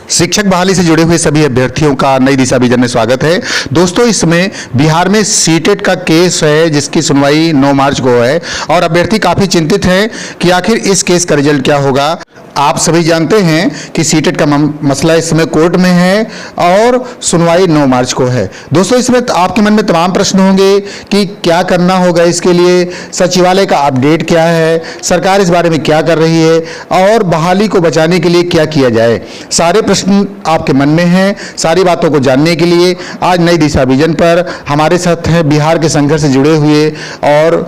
शिक्षक बहाली से जुड़े हुए सभी अभ्यर्थियों का नई दिशा विजन में स्वागत है। दोस्तों, इस समय बिहार में सीटेट का केस है जिसकी सुनवाई 9 मार्च को है और अभ्यर्थी काफी चिंतित हैं कि आखिर इस केस का रिजल्ट क्या होगा। आप सभी जानते हैं कि सीटेट का मसला इस समय कोर्ट में है और सुनवाई 9 मार्च को है। दोस्तों, इसमें आपके मन में तमाम प्रश्न होंगे कि क्या करना होगा इसके लिए, सचिवालय का अपडेट क्या है, सरकार इस बारे में क्या कर रही है और बहाली को बचाने के लिए क्या किया जाए। सारे प्रश्न आपके मन में हैं। सारी बातों को जानने के लिए आज नई दिशा विजन पर हमारे साथ हैं बिहार के संघर्ष से जुड़े हुए और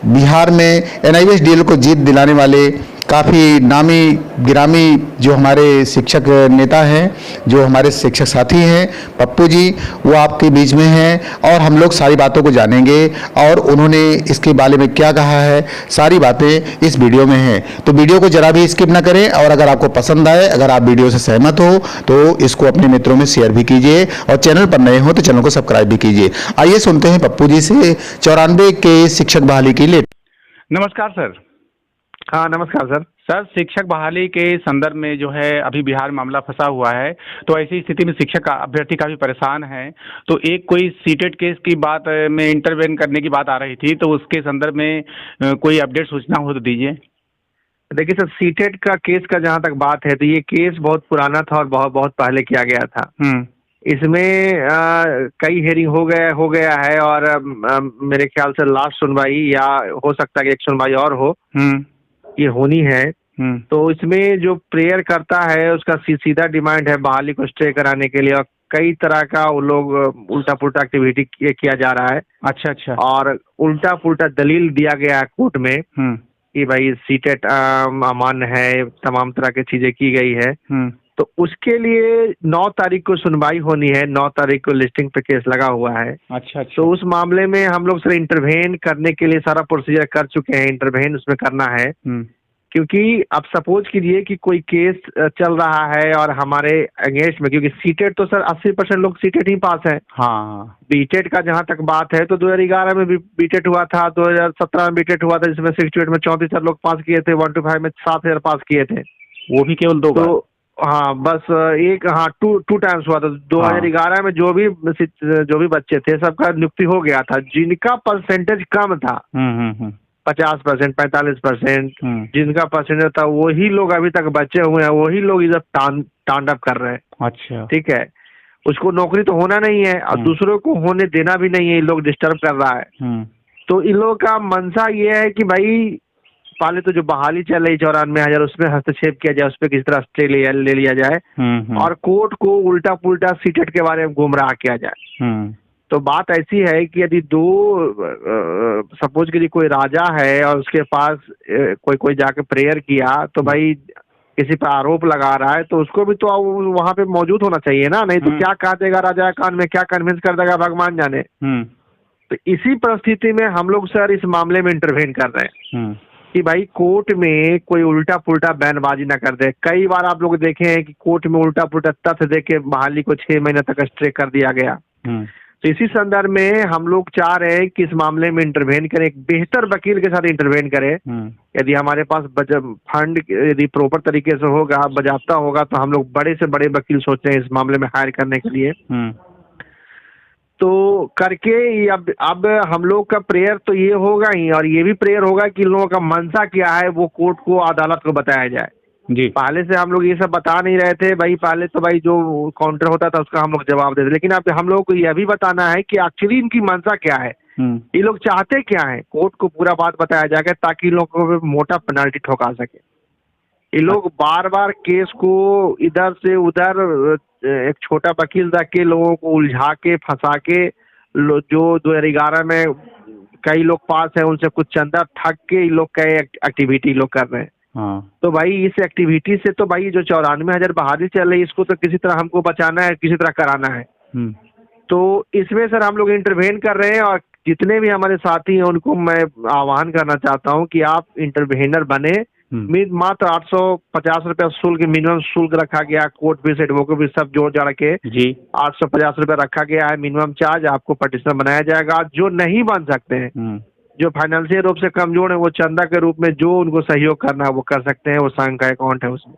बिहार में एनआईवीएस डीएल को जीत दिलाने वाले काफ़ी नामी गिरामी जो हमारे शिक्षक नेता हैं, जो हमारे शिक्षक साथी हैं, पप्पू जी, वो आपके बीच में हैं और हम लोग सारी बातों को जानेंगे और उन्होंने इसके बारे में क्या कहा है, सारी बातें इस वीडियो में हैं। तो वीडियो को जरा भी स्किप ना करें और अगर आपको पसंद आए, अगर आप वीडियो से सहमत हो तो इसको अपने मित्रों में शेयर भी कीजिए और चैनल पर नए हो तो चैनल को सब्सक्राइब भी कीजिए। आइए सुनते हैं पप्पू जी से 94 के शिक्षक बहाली की लेट। नमस्कार सर। हाँ नमस्कार सर। सर, शिक्षक बहाली के संदर्भ में जो है अभी बिहार में मामला फंसा हुआ है, तो ऐसी स्थिति में शिक्षक अभ्यर्थी काफी परेशान हैं। तो एक कोई सीटेट केस की बात में इंटरवेन करने की बात आ रही थी, तो उसके संदर्भ में कोई अपडेट सूचना हो तो दीजिए। देखिए सर, सीटेट का केस का जहाँ तक बात है तो ये केस बहुत पुराना था और बहुत बहुत पहले किया गया था। इसमें कई हेयरिंग हो गया है और मेरे ख्याल से लास्ट सुनवाई या हो सकता है कि एक सुनवाई और हो, ये होनी है। तो इसमें जो प्रेयर करता है उसका सीधा डिमांड है बहाली को स्टे कराने के लिए और कई तरह का वो लोग उल्टा पुल्टा एक्टिविटी किया जा रहा है। अच्छा। और उल्टा पुल्टा दलील दिया गया है कोर्ट में कि भाई सीटेट अमान्य है, तमाम तरह की चीजें की गई है। तो उसके लिए 9 तारीख को सुनवाई होनी है। 9 तारीख को लिस्टिंग पे केस लगा हुआ है। अच्छा। तो उस मामले में हम लोग सर इंटरवेन करने के लिए सारा प्रोसीजर कर चुके हैं। इंटरवेन उसमें करना है क्योंकि अब सपोज कीजिए कि कोई केस चल रहा है और हमारे अगेंस्ट में, क्योंकि सीटेट तो सर 80% लोग सीटेट ही पास है। हाँ। बीटेट का जहां तक बात है तो 2011 में भी बीटेट हुआ था, 2017 में बीटेट हुआ था जिसमें 68 में 34 लोग पास किए थे, 125 में 7000 पास किए थे। वो भी केवल 2 बार। तो हाँ बस एक, हाँ टू टाइम्स हुआ था। 2011 में जो भी बच्चे थे सबका नियुक्ति हो गया था। जिनका परसेंटेज कम था 50%, 45%, जिनका परसेंटेज था वही लोग अभी तक बचे हुए हैं, वही लोग इधर तांडव कर रहे हैं। अच्छा, ठीक है। उसको नौकरी तो होना नहीं है और दूसरों को होने देना भी नहीं है, ये लोग डिस्टर्ब कर रहा है। तो इन लोगों का मंशा ये है कि भाई पहले तो जो बहाली चल रही 94,000 उसमें हस्तक्षेप किया जाए, उस पर किसी तरह स्टे ले लिया जाए और कोर्ट को उल्टा पुल्टा सीटेट के बारे में गुमराह किया जाए। तो बात ऐसी है कि यदि सपोज के लिए कोई राजा है और उसके पास कोई जाके प्रेयर किया तो भाई किसी पर आरोप लगा रहा है तो उसको भी तो वहां पे मौजूद होना चाहिए ना, नहीं तो क्या कह देगा राजा कान में, क्या कन्विंस कर देगा भगवान जाने। तो इसी परिस्थिति में हम लोग सर इस मामले में इंटरवेन कर रहे हैं कि भाई कोर्ट में कोई उल्टा पुल्टा बयानबाजी ना कर दे। कई बार आप लोग देखे हैं कि कोर्ट में उल्टा पुल्टा तथ्य दे के बहाली को 6 महीने तक स्टे कर दिया गया। तो इसी संदर्भ में हम लोग चाह रहे हैं कि इस मामले में इंटरवेन करें, एक बेहतर वकील के साथ इंटरवेन करें। यदि हमारे पास फंड यदि प्रॉपर तरीके से होगा, बजाप्ता होगा, तो हम लोग बड़े से बड़े वकील सोच रहे हैं इस मामले में हायर करने के लिए। तो करके अब हम लोग का प्रेयर तो ये होगा ही और ये भी प्रेयर होगा कि लोगों का मंशा क्या है वो कोर्ट को, अदालत को बताया जाए जी। पहले से हम लोग ये सब बता नहीं रहे थे भाई, पहले तो भाई जो काउंटर होता था उसका हम लोग जवाब देते, लेकिन अब हम लोग को यह भी बताना है कि एक्चुअली इनकी मंशा क्या है, ये लोग चाहते क्या है। कोर्ट को पूरा बात बताया जाएगा ताकि लोगों को मोटा पेनल्टी ठोका सके। ये लोग बार बार केस को इधर से उधर एक छोटा वकील रख के लोगों को उलझा के फंसा के, जो 2011 में कई लोग पास है उनसे कुछ चंदा ठग के ये लोग कई एक्टिविटी लोग कर रहे हैं। तो भाई इस एक्टिविटी से तो भाई जो 94,000 बहाली चल रही है इसको तो किसी तरह हमको बचाना है, किसी तरह कराना है। तो इसमें सर हम लोग इंटरवेन कर रहे हैं और जितने भी हमारे साथी हैं उनको मैं आह्वान करना चाहता हूं कि आप इंटरवेनर बने। मात्र 850 रुपया शुल्क, मिनिमम शुल्क रखा गया, कोर्ट फीस, एडवोकेट फीस सब जोड़ जाड़ के जी 850 रुपया रखा गया है मिनिमम चार्ज। आपको पटिशनर बनाया जाएगा। जो नहीं बन सकते हैं, जो फाइनेंशियल रूप से कमजोर है, वो चंदा के रूप में जो उनको सहयोग करना है वो कर सकते हैं। वो संघ का अकाउंट है उसमें।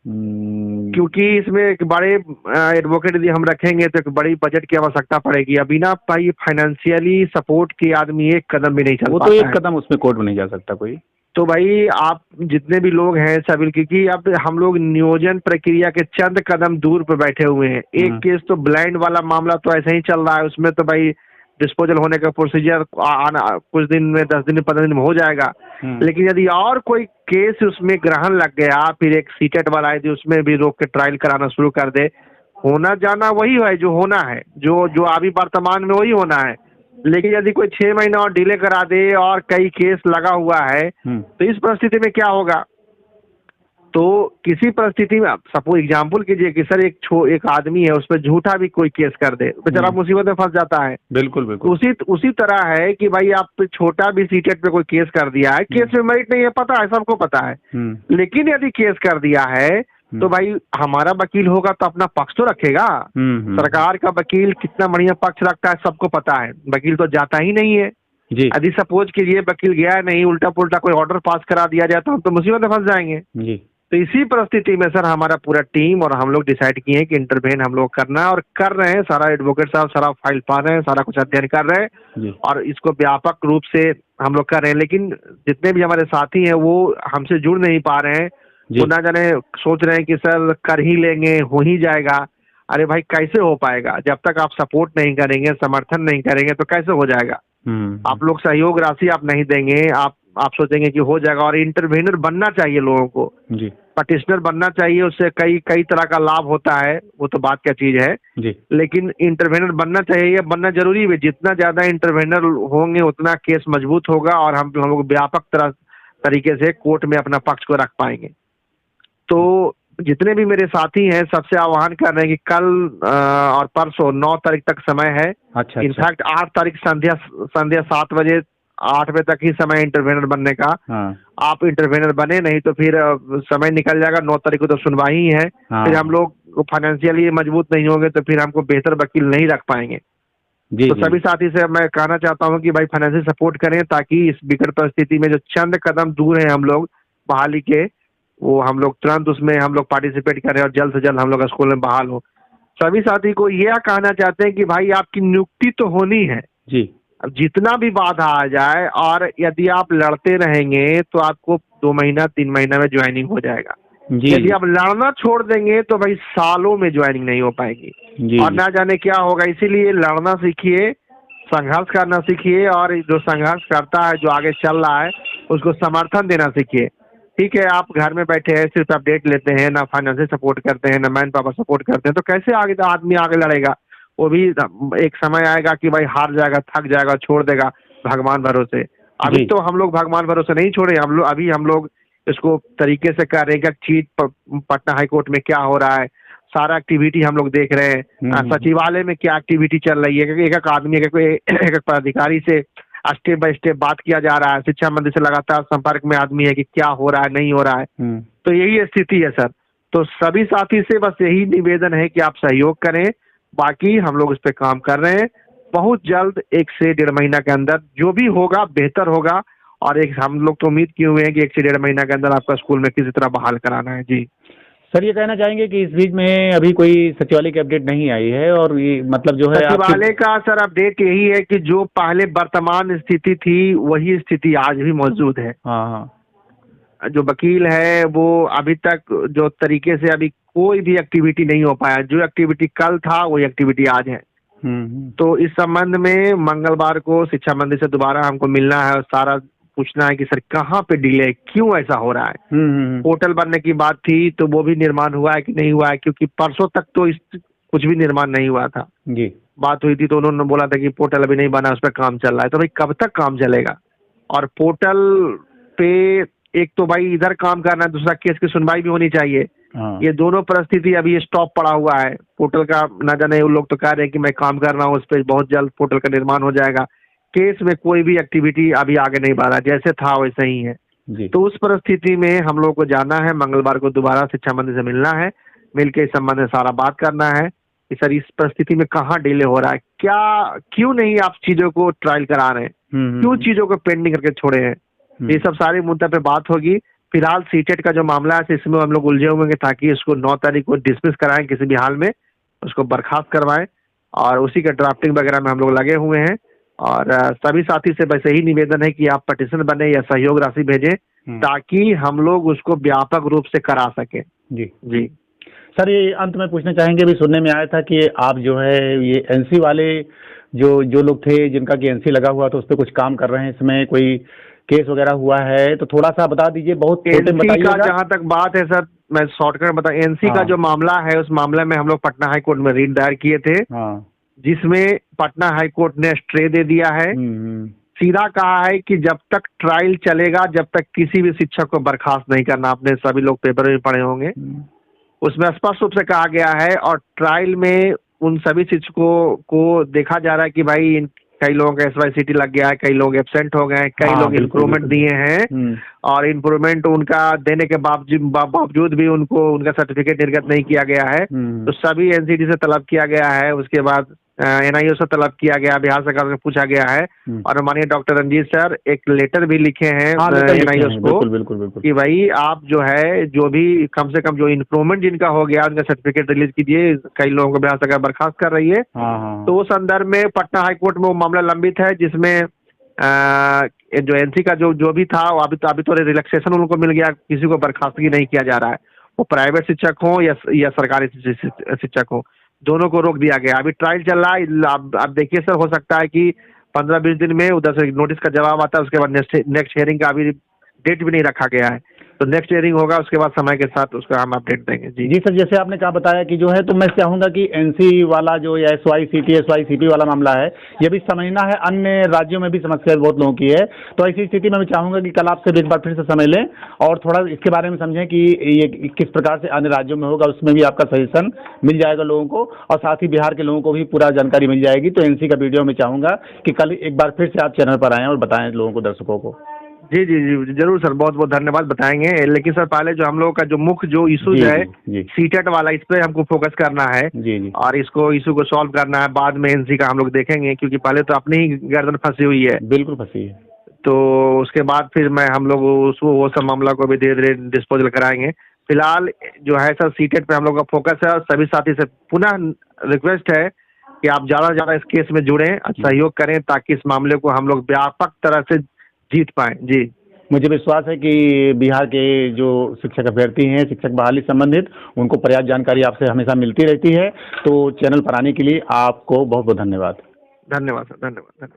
क्योंकि इसमें एक बड़े एडवोकेट यदि हम रखेंगे तो एक बड़ी बजट की आवश्यकता पड़ेगी। अभी ना भाई फाइनेंशियली सपोर्ट की आदमी एक कदम भी नहीं चल वो पाता तो एक है। कदम उसमें कोर्ट में नहीं जा सकता कोई। तो भाई आप जितने भी लोग हैं सभी, क्योंकि अब हम लोग नियोजन प्रक्रिया के चंद कदम दूर पे बैठे हुए हैं। एक केस तो ब्लाइंड वाला मामला तो ऐसे ही चल रहा है, उसमें तो भाई डिस्पोजल होने का प्रोसीजर आना कुछ दिन में, 10 दिन 15 दिन में हो जाएगा। लेकिन यदि और कोई केस उसमें ग्रहण लग गया, फिर एक सीटेट वाला यदि उसमें भी रोक के ट्रायल कराना शुरू कर दे, होना जाना वही है जो होना है, जो अभी वर्तमान में वही होना है। लेकिन यदि कोई 6 महीना और डिले करा दे और कई केस लगा हुआ है, तो इस परिस्थिति में क्या होगा? तो किसी परिस्थिति में सपोज एग्जाम्पल कीजिए कि सर एक आदमी है, उस पर झूठा भी कोई केस कर दे, बेचारा मुसीबत में फंस जाता है। बिल्कुल बिल्कुल। उसी तरह है कि भाई आप छोटा भी सीटेट पे कोई केस कर दिया है, केस में मेरिट नहीं है, पता है, सबको पता है, लेकिन यदि केस कर दिया है तो भाई हमारा वकील होगा तो अपना पक्ष तो रखेगा। सरकार का वकील कितना बढ़िया पक्ष रखता है सबको पता है, वकील तो जाता ही नहीं है जी। यदि सपोज कीजिए वकील गया नहीं, उल्टा पुल्टा कोई ऑर्डर पास करा दिया जाए तो हम तो मुसीबत में फंस जाएंगे जी। तो इसी परिस्थिति में सर हमारा पूरा टीम और हम लोग डिसाइड किए हैं कि इंटरवेन हम लोग करना है, और कर रहे हैं। सारा एडवोकेट साहब सारा फाइल पा रहे हैं, सारा कुछ अध्ययन कर रहे हैं और इसको व्यापक रूप से हम लोग कर रहे हैं। लेकिन जितने भी हमारे साथी हैं वो हमसे जुड़ नहीं पा रहे हैं, वो ना जाने सोच रहे हैं कि सर कर ही लेंगे, हो ही जाएगा। अरे भाई कैसे हो पाएगा? जब तक आप सपोर्ट नहीं करेंगे, समर्थन नहीं करेंगे तो कैसे हो जाएगा? आप लोग सहयोग राशि आप नहीं देंगे, आप सोचेंगे कि हो जाएगा। और इंटरवेनर बनना चाहिए लोगों को जी, पटिशनर बनना चाहिए, उससे कई तरह का लाभ होता है, वो तो बात क्या चीज है जी। लेकिन इंटरवेनर बनना चाहिए, बनना जरूरी है। जितना ज्यादा इंटरवेनर होंगे उतना केस मजबूत होगा और हम लोग व्यापक तरीके से कोर्ट में अपना पक्ष को रख पाएंगे। तो जितने भी मेरे साथी हैं सबसे आह्वान कर रहे हैं कि कल और परसों 9 तारीख तक समय है। अच्छा, इनफैक्ट 8 तारीख संध्या 7 बजे 8 बजे तक ही समय इंटरवेनर बनने का। आप इंटरवेनर बने नहीं तो फिर समय निकल जाएगा। 9 तारीख को तो सुनवाई है। फिर हम लोग फाइनेंशियली मजबूत नहीं होंगे तो फिर हमको बेहतर वकील नहीं रख पाएंगे जी, तो सभी साथी से मैं कहना चाहता हूँ कि भाई फाइनेंशियल सपोर्ट करें ताकि इस विकट परिस्थिति में जो चंद कदम दूर है हम लोग बहाली के, वो हम लोग तुरंत उसमें हम लोग पार्टिसिपेट करें और जल्द से जल्द हम लोग स्कूल में बहाल हो। सभी साथी को यह कहना चाहते हैं कि भाई आपकी नियुक्ति तो होनी है जी, अब जितना भी बाधा आ जाए, और यदि आप लड़ते रहेंगे तो आपको 2 महीना 3 महीना में ज्वाइनिंग हो जाएगा जी। यदि आप लड़ना छोड़ देंगे तो भाई सालों में ज्वाइनिंग नहीं हो पाएगी जी, और ना जाने क्या होगा। इसीलिए लड़ना सीखिए, संघर्ष करना सीखिए, और जो संघर्ष करता है, जो आगे चल रहा है, उसको समर्थन देना सीखिए। ठीक है, आप घर में बैठे हैं, सिर्फ अपडेट लेते हैं, ना फाइनेंशियल सपोर्ट करते हैं, ना मैन पावर सपोर्ट करते हैं, तो कैसे आगे आदमी आगे लड़ेगा? वो भी एक समय आएगा कि भाई हार जाएगा, थक जाएगा, छोड़ देगा भगवान भरोसे। अभी तो हम लोग भगवान भरोसे नहीं छोड़े, हम लोग इसको तरीके से कर रहे हैं। चीट पटना हाई कोर्ट में क्या हो रहा है, सारा एक्टिविटी हम लोग देख रहे हैं। सचिवालय में क्या एक्टिविटी चल रही है, एक आदमी एक पदाधिकारी से स्टेप बाय स्टेप बात किया जा रहा है। शिक्षा मंत्री से लगातार संपर्क में आदमी है कि क्या हो रहा है, नहीं हो रहा है। तो यही स्थिति है सर। तो सभी साथी से बस यही निवेदन है कि आप सहयोग करें, बाकी हम लोग इस पे काम कर रहे हैं। बहुत जल्द 1 से 1.5 महीना के अंदर जो भी होगा बेहतर होगा, और हम लोग तो उम्मीद किए हुए हैं कि 1 से 1.5 महीना के अंदर आपका स्कूल में किसी तरह बहाल कराना है जी। सर ये कहना चाहेंगे कि इस बीच में अभी कोई सचिवालय की अपडेट नहीं आई है, और ये मतलब जो है सचिवालय का सर अपडेट यही है कि जो पहले वर्तमान स्थिति थी वही स्थिति आज भी मौजूद है। हाँ, जो वकील है वो अभी तक जो तरीके से अभी कोई भी एक्टिविटी नहीं हो पाया। जो एक्टिविटी कल था वही एक्टिविटी आज है। तो इस संबंध में मंगलवार को शिक्षा मंत्री से दोबारा हमको मिलना है और सारा पूछना है कि सर कहाँ पे डिले, क्यों ऐसा हो रहा है। पोर्टल बनने की बात थी तो वो भी निर्माण हुआ है कि नहीं हुआ है, क्योंकि परसों तक तो कुछ भी निर्माण नहीं हुआ था जी। बात हुई थी तो उन्होंने बोला था कि पोर्टल अभी नहीं बना, उस पर काम चल रहा है। तो भाई कब तक काम चलेगा? और पोर्टल पे एक तो भाई इधर काम करना है, दूसरा केस की सुनवाई भी होनी चाहिए। ये दोनों परिस्थिति अभी स्टॉप पड़ा हुआ है। पोर्टल का ना जाने उन लोग तो कह रहे हैं कि मैं काम कर रहा हूँ, उस पर बहुत जल्द पोर्टल का निर्माण हो जाएगा। केस में कोई भी एक्टिविटी अभी आगे नहीं बढ़ रहा, जैसे था वैसे ही है जी। तो उस परिस्थिति में हम लोग को जाना है, मंगलवार को दोबारा शिक्षा मंत्री से मिलना है, मिलकर इस संबंध में सारा बात करना है कि सर इस परिस्थिति में कहाँ डिले हो रहा है, क्यों नहीं आप चीजों को ट्रायल करा रहे हैं, क्यों चीजों को पेंडिंग करके छोड़े हैं। ये सब सारे मुद्दे पे बात होगी। फिलहाल सीटेट का जो मामला है इसमें हम लोग उलझे हुए हैं ताकि इसको 9 तारीख को डिसमिस कराएं किसी भी हाल में, उसको बर्खास्त करवाएं और उसी का ड्राफ्टिंग वगैरह में हम लोग लगे हुए हैं। और सभी साथी से बस यही निवेदन है कि आप पटिशन बने या सहयोग राशि भेजें ताकि हम लोग उसको व्यापक रूप से करा सकें। जी जी सर, ये अंत में पूछना चाहेंगे, अभी सुनने में आया था कि आप जो है ये एनसी वाले जो लोग थे जिनका कि एनसी लगा हुआ था उस पर कुछ काम कर रहे हैं, इसमें कोई केस वगैरह हुआ है तो थोड़ा सा बता दीजिए, बहुत छोटे में एनसी का बताइएगा। जहाँ तक बात है सर, मैं शॉर्टकट बता, एनसी का जो मामला है उस मामले में हम लोग पटना हाई कोर्ट में रीट दायर किए थे, जिसमें पटना हाई कोर्ट ने स्टे दे दिया है। सीधा कहा है कि जब तक ट्रायल चलेगा जब तक किसी भी शिक्षक को बर्खास्त नहीं करना। आपने सभी लोग पेपर में पढ़े होंगे, उसमें स्पष्ट रूप से कहा गया है। और ट्रायल में उन सभी शिक्षकों को देखा जा रहा है कि भाई कई लोगों का SYCT लग गया है, कई लोग एब्सेंट हो गए, कई लोग इम्प्रूवमेंट दिए हैं और इम्प्रूवमेंट उनका देने के बावजूद भी उनको उनका सर्टिफिकेट निर्गत नहीं किया गया है। तो सभी NCT से तलब किया गया है, उसके बाद NIO से तलब किया गया, बिहार सरकार से पूछा गया है और माननीय डॉक्टर रंजीत सर एक लेटर भी लिखे हैं NIO को बिल्कुल कि भाई आप जो है जो भी कम से कम जो इम्प्रूवमेंट जिनका हो गया उनका सर्टिफिकेट रिलीज कीजिए। कई लोगों को बिहार सरकार बर्खास्त कर रही है। तो उस संदर्भ में पटना हाई कोर्ट में वो मामला लंबित है, जिसमें जो NC का जो भी था अभी तो रिलैक्सेशन उनको मिल गया, किसी को बर्खास्तगी नहीं किया जा रहा है, वो प्राइवेट शिक्षक हो या सरकारी शिक्षक हो, दोनों को रोक दिया गया। अभी ट्रायल चल रहा है। आप देखिए सर, हो सकता है कि 15-20 दिन में उधर से नोटिस का जवाब आता है, उसके बाद नेक्स्ट हियरिंग का अभी डेट भी नहीं रखा गया है। तो नेक्स्ट हियरिंग होगा, उसके बाद समय के साथ उसका हम अपडेट देंगे। जी सर, जैसे आपने कहा बताया कि जो है, तो मैं चाहूंगा कि NC वाला जो या SYCP वाला मामला है ये भी समझना है, अन्य राज्यों में भी समस्या बहुत लोगों की है। तो ऐसी स्थिति में मैं चाहूंगा कि कल आपसे एक बार फिर से समझ लें और थोड़ा इसके बारे में समझें कि ये किस प्रकार से अन्य राज्यों में होगा, उसमें भी आपका सजेशन मिल जाएगा लोगों को और साथ ही बिहार के लोगों को भी पूरा जानकारी मिल जाएगी। तो NC का वीडियो मैं चाहूंगा कि कल एक बार फिर से आप चैनल पर आएँ और बताएं लोगों को, दर्शकों को। जी जी जी जरूर सर, बहुत बहुत धन्यवाद, बताएंगे। लेकिन सर पहले जो हम लोगों का जो मुख्य जो इशूज है सीटेट वाला, इस पे हमको फोकस करना है और इसको इशू को सॉल्व करना है। बाद में NC का हम लोग देखेंगे, क्योंकि पहले तो अपनी ही गर्दन फंसी हुई है। बिल्कुल फंसी है। तो उसके बाद फिर हम लोग वो सब मामला को भी धीरे धीरे डिस्पोजल कराएंगे। फिलहाल जो है सर सीटेट पे हम लोग का फोकस है और सभी साथी से पुनः रिक्वेस्ट है कि आप ज़्यादा से ज़्यादा इस केस में जुड़ें, सहयोग करें ताकि इस मामले को हम लोग व्यापक तरह से जीत पाएं। जी, मुझे विश्वास है कि बिहार के जो शिक्षक अभ्यर्थी हैं, शिक्षक बहाली संबंधित, उनको पर्याप्त जानकारी आपसे हमेशा मिलती रहती है। तो चैनल पर आने के लिए आपको बहुत बहुत धन्यवाद। धन्यवाद सर, धन्यवाद।